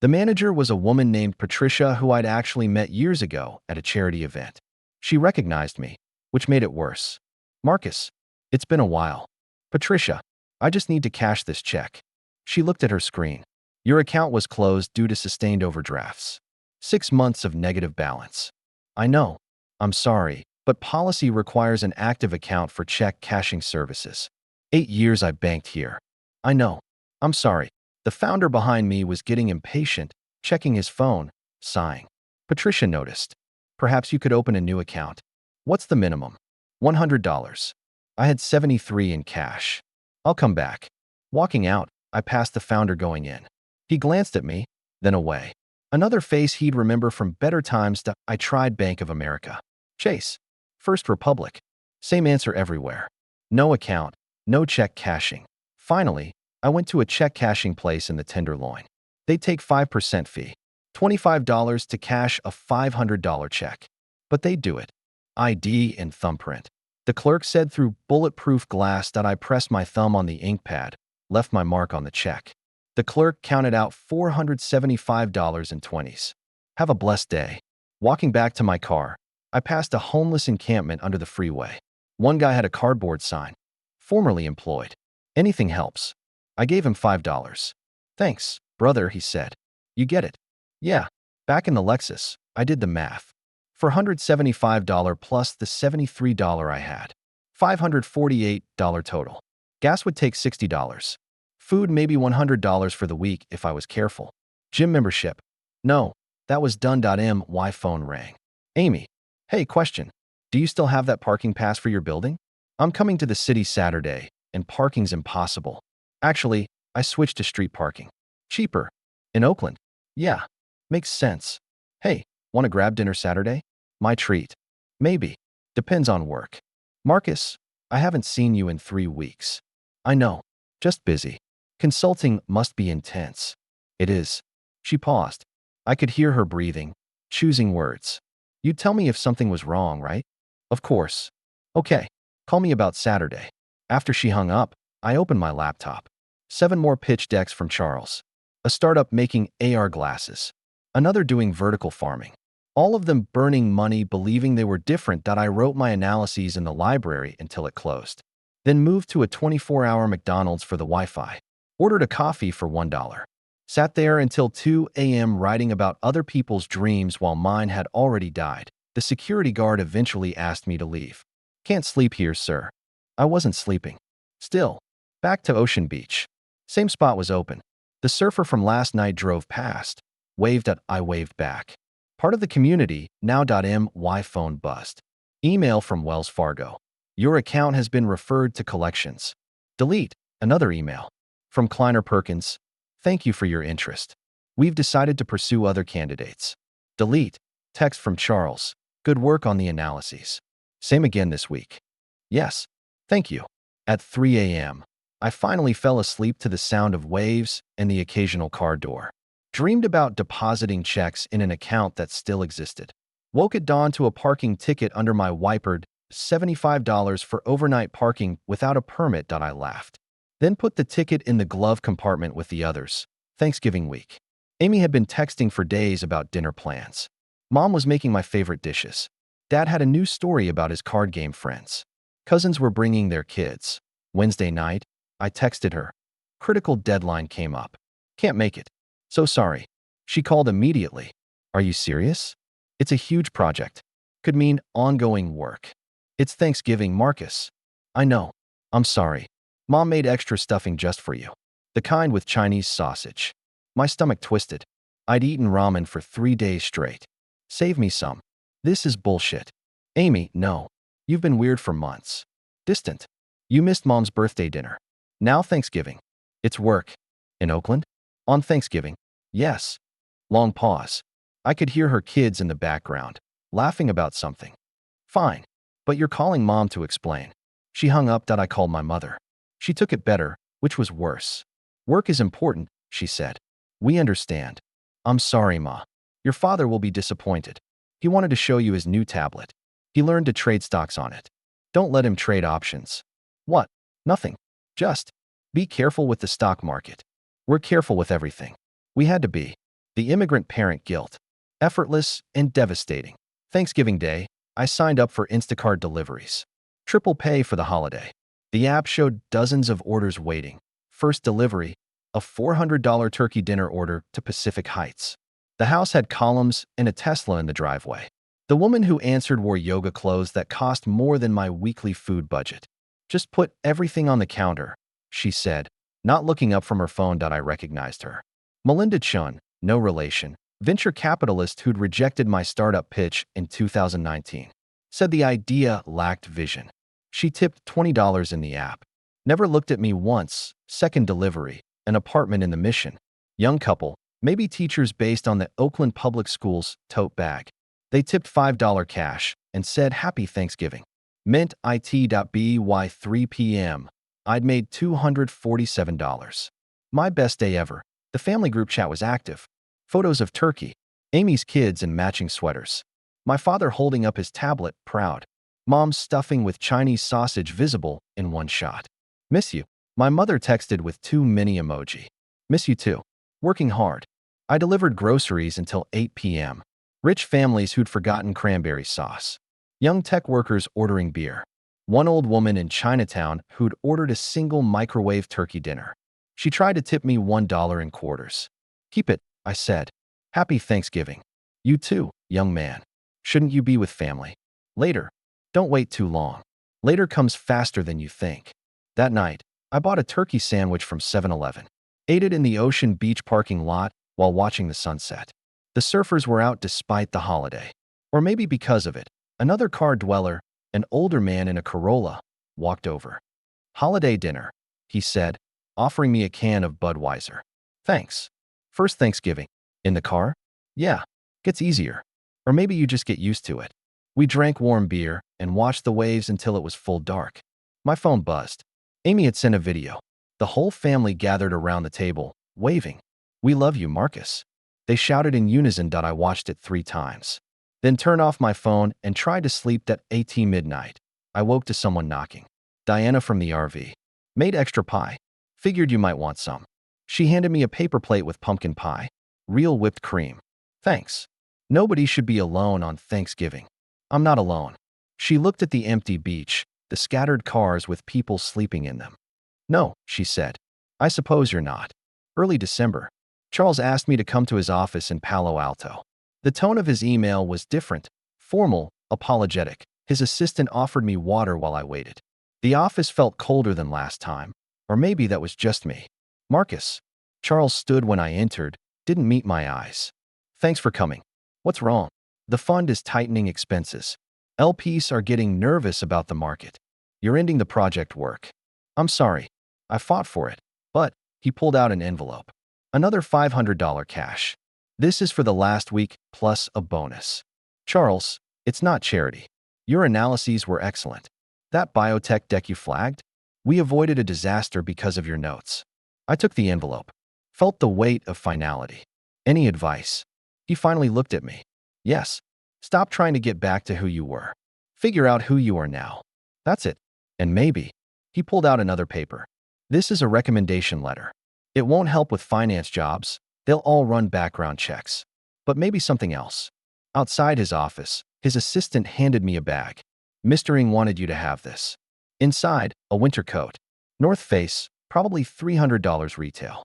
The manager was a woman named Patricia who I'd actually met years ago at a charity event. She recognized me, which made it worse. "Marcus, it's been a while." "Patricia, I just need to cash this check." She looked at her screen. "Your account was closed due to sustained overdrafts. 6 months of negative balance." "I know. I'm sorry, but policy requires an active account for check cashing services." 8 years I banked here. I know. I'm sorry. The founder behind me was getting impatient, checking his phone, sighing. Patricia noticed. Perhaps you could open a new account. What's the minimum? $100. I had 73 in cash. I'll come back. Walking out, I passed the founder going in. He glanced at me, then away. Another face he'd remember from better times. I tried Bank of America. Chase. First Republic. Same answer everywhere. No account, no check cashing. Finally, I went to a check cashing place in the Tenderloin. They take 5% fee. $25 to cash a $500 check. But they do it. ID and thumbprint. The clerk said through bulletproof glass that I pressed my thumb on the ink pad, left my mark on the check. The clerk counted out $475.20. Have a blessed day. Walking back to my car, I passed a homeless encampment under the freeway. One guy had a cardboard sign. Formerly employed. Anything helps. I gave him $5. Thanks, brother, he said. You get it? Yeah. Back in the Lexus, I did the math. For $175 plus the $73 I had. $548 total. Gas would take $60. Food maybe $100 for the week if I was careful. Gym membership. No, that was done. My phone rang. Amy. Hey, question. Do you still have that parking pass for your building? I'm coming to the city Saturday, and parking's impossible. Actually, I switched to street parking. Cheaper. In Oakland? Yeah. Makes sense. Hey, want to grab dinner Saturday? My treat. Maybe. Depends on work. Marcus, I haven't seen you in 3 weeks. I know. Just busy. Consulting must be intense. It is. She paused. I could hear her breathing, choosing words. You'd tell me if something was wrong, right? Of course. Okay. Call me about Saturday. After she hung up, I opened my laptop. 7 more pitch decks from Charles. A startup making AR glasses. Another doing vertical farming. All of them burning money believing they were different. I wrote my analyses in the library until it closed. Then moved to a 24-hour McDonald's for the Wi-Fi. Ordered a coffee for $1. Sat there until 2 a.m. writing about other people's dreams while mine had already died. The security guard eventually asked me to leave. Can't sleep here, sir. I wasn't sleeping. Still, back to Ocean Beach. Same spot was open. The surfer from last night drove past. Waved at I waved back. Part of the community, now. My phone buzzed. Email from Wells Fargo. Your account has been referred to collections. Delete. Another email. From Kleiner Perkins. Thank you for your interest. We've decided to pursue other candidates. Delete. Text from Charles. Good work on the analyses. Same again this week. Yes. Thank you. At 3 a.m., I finally fell asleep to the sound of waves and the occasional car door. Dreamed about depositing checks in an account that still existed. Woke at dawn to a parking ticket under my wipered $75 for overnight parking without a permit. I laughed. Then put the ticket in the glove compartment with the others. Thanksgiving week. Amy had been texting for days about dinner plans. Mom was making my favorite dishes. Dad had a new story about his card game friends. Cousins were bringing their kids. Wednesday night, I texted her. Critical deadline came up. Can't make it. So sorry. She called immediately. Are you serious? It's a huge project. Could mean ongoing work. It's Thanksgiving, Marcus. I know. I'm sorry. Mom made extra stuffing just for you. The kind with Chinese sausage. My stomach twisted. I'd eaten ramen for 3 days straight. Save me some. This is bullshit. Amy, no. You've been weird for months. Distant. You missed Mom's birthday dinner. Now Thanksgiving. It's work. In Oakland? On Thanksgiving. Yes. Long pause. I could hear her kids in the background, laughing about something. Fine. But you're calling Mom to explain. She hung up. I called my mother. She took it better, which was worse. Work is important, she said. We understand. I'm sorry, Ma. Your father will be disappointed. He wanted to show you his new tablet. He learned to trade stocks on it. Don't let him trade options. What? Nothing. Just be careful with the stock market. We're careful with everything. We had to be. The immigrant parent guilt. Effortless and devastating. Thanksgiving Day, I signed up for Instacart deliveries. Triple pay for the holiday. The app showed dozens of orders waiting. First delivery, a $400 turkey dinner order to Pacific Heights. The house had columns and a Tesla in the driveway. The woman who answered wore yoga clothes that cost more than my weekly food budget. Just put everything on the counter, she said, not looking up from her phone. I recognized her. Melinda Chun, no relation, venture capitalist who'd rejected my startup pitch in 2019. Said the idea lacked vision. She tipped $20 in the app. Never looked at me once. Second delivery, an apartment in the Mission. Young couple, maybe teachers based on the Oakland Public Schools tote bag. They tipped $5 cash and said Happy Thanksgiving. Mint it.by 3 p.m. I'd made $247. My best day ever. The family group chat was active. Photos of turkey, Amy's kids in matching sweaters. My father holding up his tablet, proud. Mom's stuffing with Chinese sausage visible in one shot. Miss you. My mother texted with 2 mini emoji. Miss you too. Working hard. I delivered groceries until 8 p.m. Rich families who'd forgotten cranberry sauce. Young tech workers ordering beer. One old woman in Chinatown who'd ordered a single microwave turkey dinner. She tried to tip me $1 in quarters. Keep it, I said. Happy Thanksgiving. You too, young man. Shouldn't you be with family? Later. Don't wait too long. Later comes faster than you think. That night, I bought a turkey sandwich from 7-Eleven. Ate it in the Ocean Beach parking lot while watching the sunset. The surfers were out despite the holiday. Or maybe because of it. Another car dweller, an older man in a Corolla, walked over. Holiday dinner, he said, offering me a can of Budweiser. Thanks. First Thanksgiving. In the car? Yeah. Gets easier. Or maybe you just get used to it. We drank warm beer and watched the waves until it was full dark. My phone buzzed. Amy had sent a video. The whole family gathered around the table, waving. We love you, Marcus. They shouted in unison. I watched it 3 times. Then turned off my phone and tried to sleep at 8 midnight. I woke to someone knocking. Diana from the RV. Made extra pie. Figured you might want some. She handed me a paper plate with pumpkin pie. Real whipped cream. Thanks. Nobody should be alone on Thanksgiving. I'm not alone. She looked at the empty beach, the scattered cars with people sleeping in them. No, she said. I suppose you're not. Early December. Charles asked me to come to his office in Palo Alto. The tone of his email was different, formal, apologetic. His assistant offered me water while I waited. The office felt colder than last time, or maybe that was just me. Marcus. Charles stood when I entered, didn't meet my eyes. Thanks for coming. What's wrong? The fund is tightening expenses. LPs are getting nervous about the market. You're ending the project work. I'm sorry. I fought for it. But, he pulled out an envelope. Another $500 cash. This is for the last week, plus a bonus. Charles, it's not charity. Your analyses were excellent. That biotech deck you flagged? We avoided a disaster because of your notes. I took the envelope. Felt the weight of finality. Any advice? He finally looked at me. Yes. Stop trying to get back to who you were. Figure out who you are now. That's it. And maybe. He pulled out another paper. This is a recommendation letter. It won't help with finance jobs. They'll all run background checks. But maybe something else. Outside his office, his assistant handed me a bag. Mr. Ng wanted you to have this. Inside, a winter coat. North Face, probably $300 retail.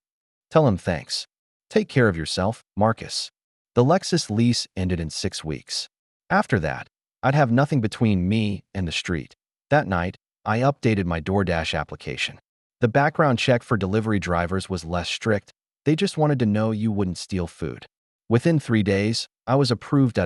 Tell him thanks. Take care of yourself, Marcus. The Lexus lease ended in 6 weeks. After that, I'd have nothing between me and the street. That night, I updated my DoorDash application. The background check for delivery drivers was less strict. They just wanted to know you wouldn't steal food. Within 3 days, I was approved.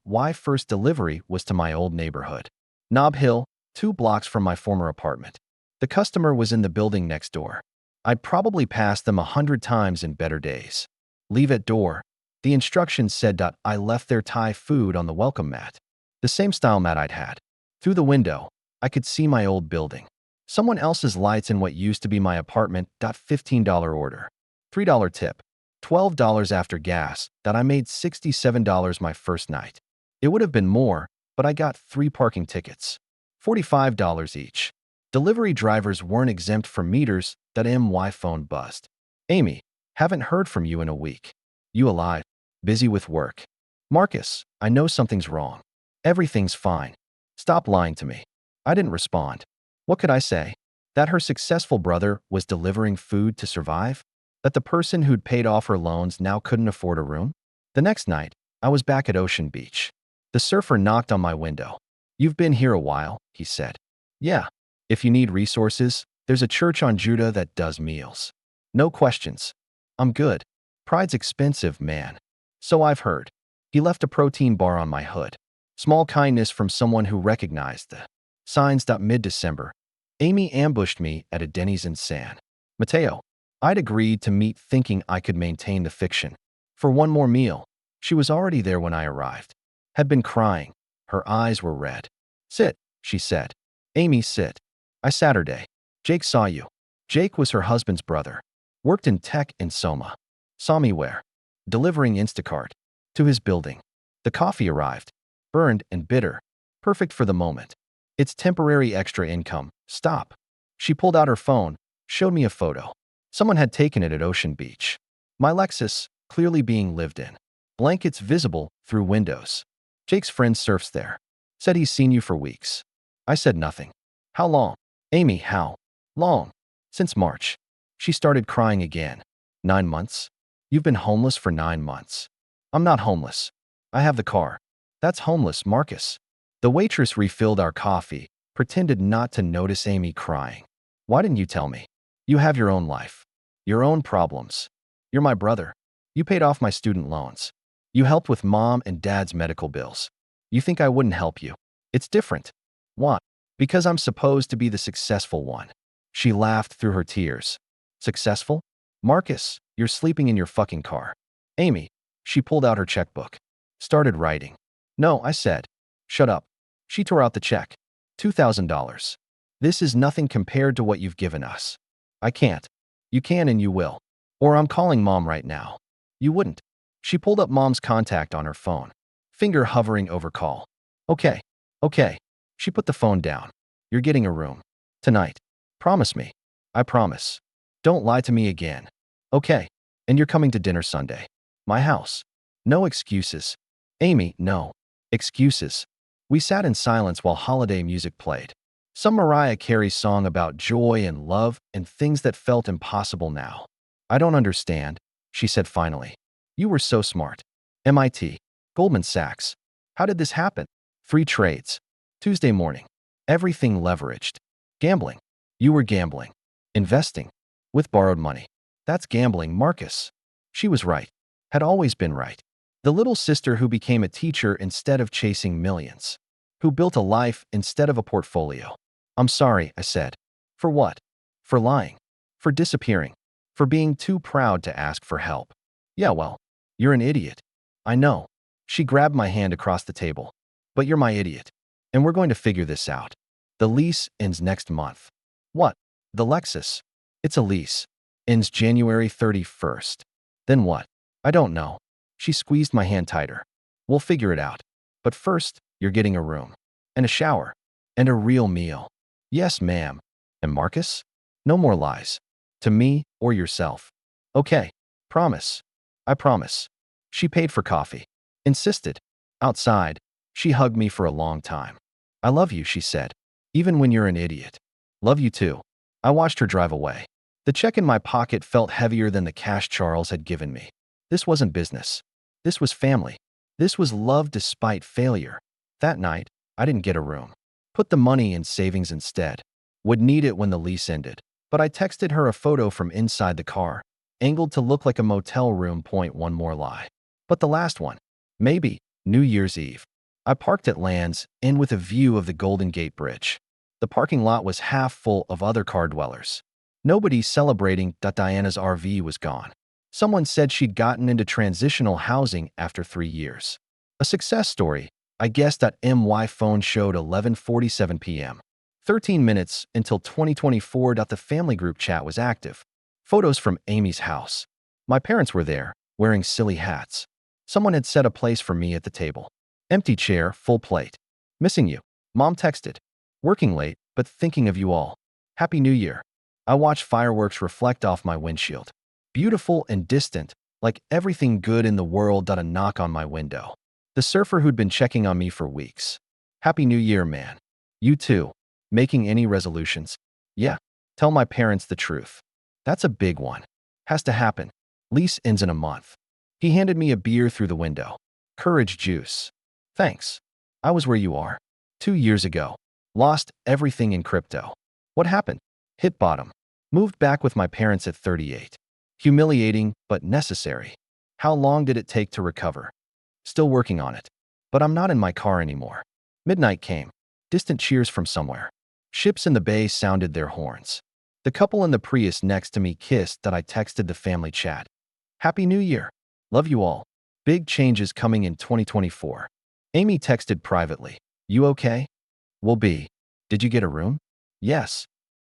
My first delivery was to my old neighborhood. Nob Hill, 2 blocks from my former apartment. The customer was in the building next door. I'd probably passed them 100 times in better days. Leave at door. The instructions said that I left their Thai food on the welcome mat. The same style mat I'd had. Through the window, I could see my old building. Someone else's lights in what used to be my apartment. $15 order. $3 tip. $12 after gas. That I made $67 my first night. It would have been more, but I got 3 parking tickets. $45 each. Delivery drivers weren't exempt from meters. My phone buzzed. Amy, haven't heard from you in a week. You alive? Busy with work. Marcus, I know something's wrong. Everything's fine. Stop lying to me. I didn't respond. What could I say? That her successful brother was delivering food to survive? That the person who'd paid off her loans now couldn't afford a room? The next night, I was back at Ocean Beach. The surfer knocked on my window. You've been here a while, he said. Yeah. If you need resources, there's a church on Judah that does meals. No questions. I'm good. Pride's expensive, man. So I've heard. He left a protein bar on my hood. Small kindness from someone who recognized the signs. Mid-December, Amy ambushed me at a Denny's in San Mateo. I'd agreed to meet thinking I could maintain the fiction. For one more meal. She was already there when I arrived. Had been crying. Her eyes were red. Sit, she said. Amy, sit. I sat her day. Jake saw you. Jake was her husband's brother. Worked in tech in Soma. Saw me where? Delivering Instacart. To his building. The coffee arrived. Burned and bitter. Perfect for the moment. It's temporary extra income. Stop. She pulled out her phone, showed me a photo. Someone had taken it at Ocean Beach. My Lexus, clearly being lived in. Blankets visible through windows. Jake's friend surfs there. Said he's seen you for weeks. I said nothing. How long? Amy, how long? Since March. She started crying again. 9 months? You've been homeless for 9 months. I'm not homeless. I have the car. That's homeless, Marcus. The waitress refilled our coffee, pretended not to notice Amy crying. Why didn't you tell me? You have your own life. Your own problems. You're my brother. You paid off my student loans. You helped with mom and dad's medical bills. You think I wouldn't help you? It's different. Why? Because I'm supposed to be the successful one. She laughed through her tears. Successful? Marcus, you're sleeping in your fucking car. Amy. She pulled out her checkbook. Started writing. No, I said. Shut up. She tore out the check. $2,000. This is nothing compared to what you've given us. I can't. You can and you will. Or I'm calling mom right now. You wouldn't. She pulled up mom's contact on her phone. Finger hovering over call. Okay. Okay. She put the phone down. You're getting a room. Tonight. Promise me. I promise. Don't lie to me again. Okay. And you're coming to dinner Sunday. My house. No excuses. Amy, no. Excuses. We sat in silence while holiday music played. Some Mariah Carey song about joy and love and things that felt impossible now. I don't understand, she said finally. You were so smart. MIT. Goldman Sachs. How did this happen? 3 trades. Tuesday morning. Everything leveraged. Gambling. You were gambling. Investing. With borrowed money. That's gambling, Marcus. She was right. Had always been right. The little sister who became a teacher instead of chasing millions. Who built a life instead of a portfolio. I'm sorry, I said. For what? For lying. For disappearing. For being too proud to ask for help. Yeah, well, you're an idiot. I know. She grabbed my hand across the table. But you're my idiot. And we're going to figure this out. The lease ends next month. What? The Lexus. It's a lease. Ends January 31st. Then what? I don't know. She squeezed my hand tighter. We'll figure it out. But first, you're getting a room. And a shower. And a real meal. Yes, ma'am. And Marcus? No more lies. To me or yourself. Okay. Promise. I promise. She paid for coffee. Insisted. Outside, she hugged me for a long time. I love you, she said. Even when you're an idiot. Love you too. I watched her drive away. The check in my pocket felt heavier than the cash Charles had given me. This wasn't business. This was family. This was love despite failure. That night, I didn't get a room. Put the money in savings instead. Would need it when the lease ended. But I texted her a photo from inside the car, angled to look like a motel room. One more lie. But the last one. Maybe. New Year's Eve. I parked at Land's End with a view of the Golden Gate Bridge. The parking lot was half full of other car dwellers. Nobody celebrating that Diana's RV was gone. Someone said she'd gotten into transitional housing after 3 years. A success story, I guess. My phone showed 11:47 p.m. 13 minutes until 2024. The family group chat was active. Photos from Amy's house. My parents were there, wearing silly hats. Someone had set a place for me at the table. Empty chair, full plate. Missing you. Mom texted. Working late, but thinking of you all. Happy New Year. I watched fireworks reflect off my windshield. Beautiful and distant, like everything good in the world. A knock on my window. The surfer who'd been checking on me for weeks. Happy New Year, man. You too. Making any resolutions? Yeah. Tell my parents the truth. That's a big one. Has to happen. Lease ends in a month. He handed me a beer through the window. Courage juice. Thanks. I was where you are. 2 years ago. Lost everything in crypto. What happened? Hit bottom. Moved back with my parents at 38. Humiliating, but necessary. How long did it take to recover? Still working on it. But I'm not in my car anymore. Midnight came. Distant cheers from somewhere. Ships in the bay sounded their horns. The couple in the Prius next to me kissed that I texted the family chat. Happy New Year. Love you all. Big changes coming in 2024. Amy texted privately. You okay? Will be. Did you get a room? Yes.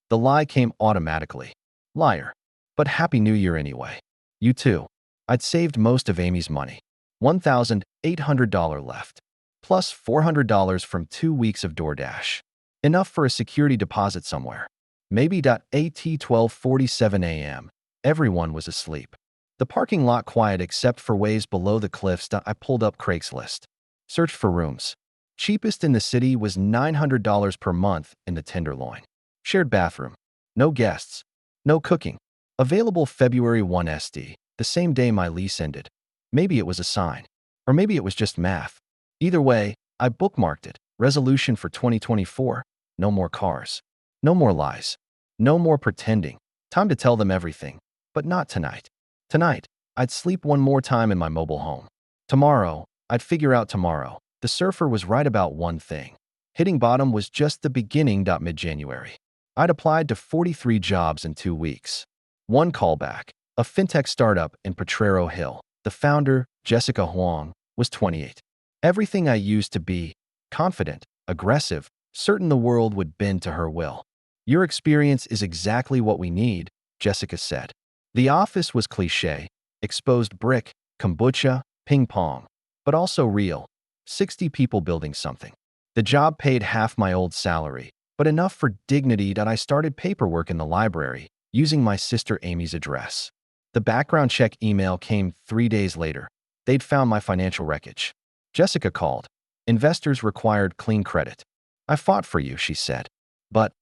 The lie came automatically. Liar. But Happy New Year anyway. You too. I'd saved most of Amy's money. $1,800 left. Plus $400 from 2 weeks of DoorDash. Enough for a security deposit somewhere. Maybe. At 12:47 a.m. Everyone was asleep. The parking lot quiet except for ways below the cliffs. I pulled up Craigslist. Searched for rooms. Cheapest in the city was $900 per month in the Tenderloin. Shared bathroom. No guests. No cooking. Available February 1 SD, the same day my lease ended. Maybe it was a sign. Or maybe it was just math. Either way, I bookmarked it. Resolution for 2024. No more cars. No more lies. No more pretending. Time to tell them everything. But not tonight. Tonight, I'd sleep one more time in my mobile home. Tomorrow, I'd figure out tomorrow. The surfer was right about one thing. Hitting bottom was just the beginning. Mid-January. I'd applied to 43 jobs in 2 weeks. One callback, a fintech startup in Potrero Hill. The founder, Jessica Huang, was 28. Everything I used to be, confident, aggressive, certain the world would bend to her will. Your experience is exactly what we need, Jessica said. The office was cliché, exposed brick, kombucha, ping pong, but also real. 60 people building something. The job paid half my old salary, but enough for dignity that I started paperwork in the library, using my sister Amy's address. The background check email came 3 days later. They'd found my financial wreckage. Jessica called. Investors required clean credit. I fought for you, she said. But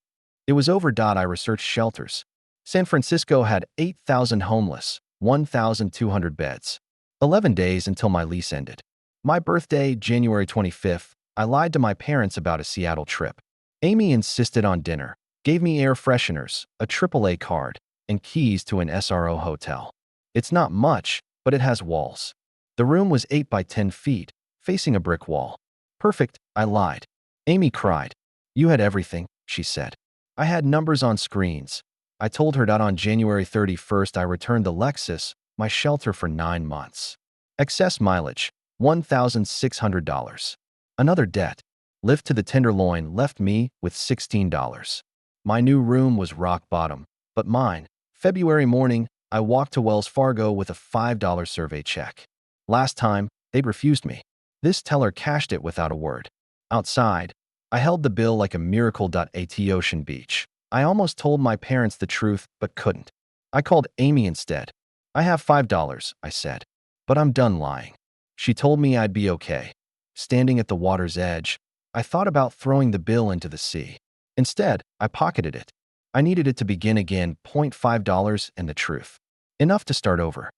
it was over. I researched shelters. San Francisco had 8,000 homeless, 1,200 beds. 11 days until my lease ended. My birthday, January 25th, I lied to my parents about a Seattle trip. Amy insisted on dinner, gave me air fresheners, a AAA card, and keys to an SRO hotel. It's not much, but it has walls. The room was 8 by 10 feet, facing a brick wall. Perfect, I lied. Amy cried. You had everything, she said. I had numbers on screens. I told her that on January 31st I returned the Lexus, my shelter for 9 months. Excess mileage, $1,600. Another debt. Lift to the Tenderloin left me with $16. My new room was rock bottom, but mine. February morning, I walked to Wells Fargo with a $5 survey check. Last time, they'd refused me. This teller cashed it without a word. Outside, I held the bill like a miracle. At Ocean Beach. I almost told my parents the truth, but couldn't. I called Amy instead. I have $5, I said. But I'm done lying. She told me I'd be okay. Standing at the water's edge, I thought about throwing the bill into the sea. Instead, I pocketed it. I needed it to begin again. $5 and the truth. Enough to start over.